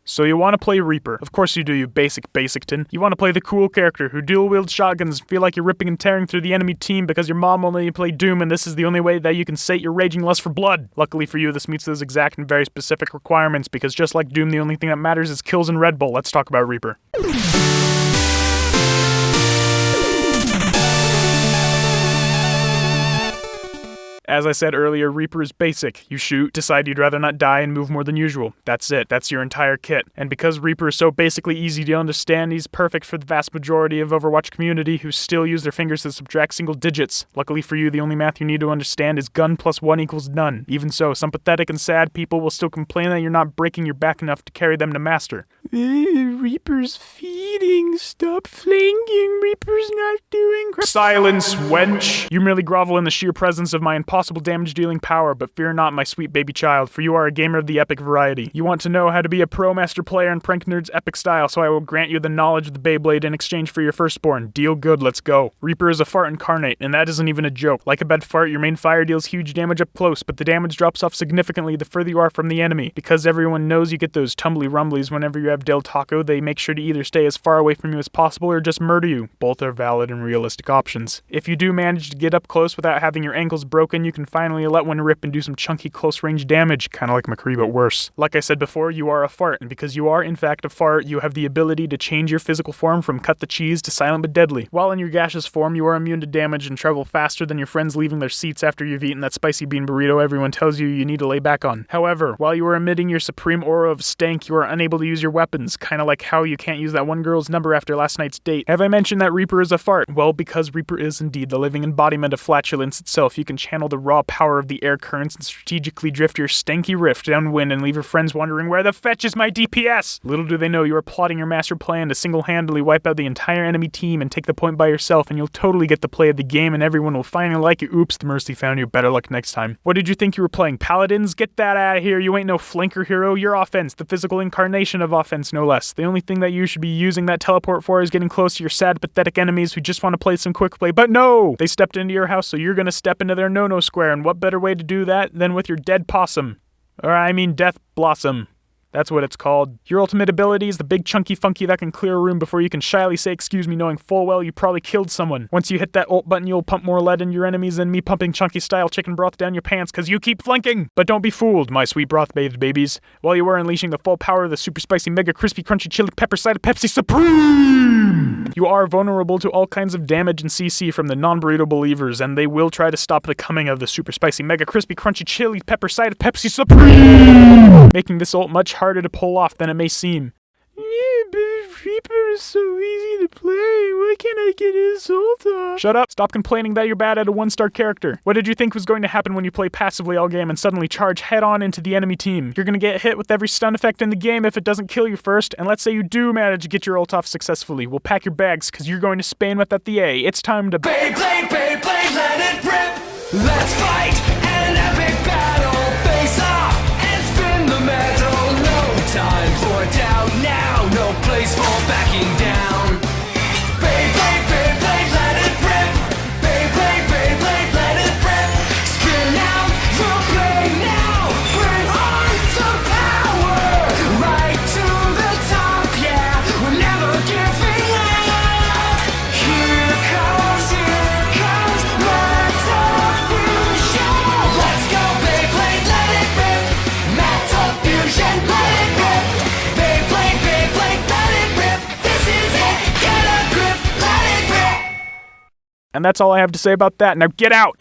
So you want to play Reaper. Of course you do, you basicton. You want to play the cool character who dual-wields shotguns and feel like you're ripping and tearing through the enemy team because your mom only played Doom and this is the only way that you can sate your raging lust for blood. Luckily for you, this meets those exact and very specific requirements because just like Doom, the only thing that matters is kills and Red Bull. Let's talk about Reaper. As I said earlier, Reaper is basic. You shoot, decide you'd rather not die, and move more than usual. That's it. That's your entire kit. And because Reaper is so basically easy to understand, he's perfect for the vast majority of Overwatch community who still use their fingers to subtract single digits. Luckily for you, the only math you need to understand is gun plus 1 equals none. Even so, some pathetic and sad people will still complain that you're not breaking your back enough to carry them to master. Reaper's feeding. Stop flanking. Reaper's not doing great. Silence, wench! You merely grovel in the sheer presence of my impossible damage-dealing power, but fear not, my sweet baby child, for you are a gamer of the epic variety. You want to know how to be a pro-master player in Prank Nerd's epic style, so I will grant you the knowledge of the Beyblade in exchange for your firstborn. Deal good, let's go. Reaper is a fart incarnate, and that isn't even a joke. Like a bad fart, your main fire deals huge damage up close, but the damage drops off significantly the further you are from the enemy. Because everyone knows you get those tumbly rumblies whenever you have Del Taco, they make sure to either stay as far away from you as possible or just murder you. Both are valid and realistic options. If you do manage to get up close without having your ankles broken, you can finally let one rip and do some chunky close-range damage, kinda like McCree but worse. Like I said before, you are a fart, and because you are in fact a fart, you have the ability to change your physical form from cut the cheese to silent but deadly. While in your gaseous form, you are immune to damage and travel faster than your friends leaving their seats after you've eaten that spicy bean burrito everyone tells you need to lay back on. However, while you are emitting your supreme aura of stank, you are unable to use your weapons, kinda like how you can't use that one girl's number after last night's date. Have I mentioned that Reaper is a fart? Well, because Reaper is indeed the living embodiment of flatulence itself, you can channel the raw power of the air currents and strategically drift your stanky rift downwind and leave your friends wondering, where the fetch is my DPS? Little do they know you are plotting your master plan to single-handedly wipe out the entire enemy team and take the point by yourself, and you'll totally get the play of the game and everyone will finally like you. Oops, the mercy found you. Better luck next time. What did you think you were playing, Paladins? Get that out of here. You ain't no flanker hero. You're offense, the physical incarnation of offense, no less. The only thing that you should be using that teleport for is getting close to your sad, pathetic enemies who just want to play some quick play. But no! They stepped into your house, so you're gonna step into their no-no square, and what better way to do that than with your dead possum? Or I mean death blossom. That's what it's called. Your ultimate ability is the big chunky funky that can clear a room before you can shyly say excuse me, knowing full well you probably killed someone. Once you hit that ult button, you'll pump more lead in your enemies than me pumping chunky style chicken broth down your pants cause you keep flanking. But don't be fooled, my sweet broth-bathed babies. While you are unleashing the full power of the super spicy mega crispy crunchy chili pepper cider Pepsi Supreme, you are vulnerable to all kinds of damage and CC from the non-burrito believers, and they will try to stop the coming of the super spicy mega crispy crunchy chili pepper cider Pepsi Supreme, making this ult much harder to pull off than it may seem. Yeah, but Reaper is so easy to play. Why can't I get his ult off? Shut up. Stop complaining that you're bad at a 1-star character. What did you think was going to happen when you play passively all game and suddenly charge head-on into the enemy team? You're gonna get hit with every stun effect in the game if it doesn't kill you first, and let's say you do manage to get your ult off successfully. We'll pack your bags, cause you're going to Spain with at the A. It's time to Beyblade, Beyblade, let it rip! Let's fight an epic battle! Face off and spin the metal! Time for doubt now, no place for backing down. Beyblade, Beyblade, let it rip. Beyblade, Beyblade, let it rip. Spin out the blade now. Bring on the power. Right to the top, yeah. We're never giving up. Here comes Metal Fusion. Let's go, Beyblade, let it rip. Metal Fusion, let it rip. And that's all I have to say about that. Now get out!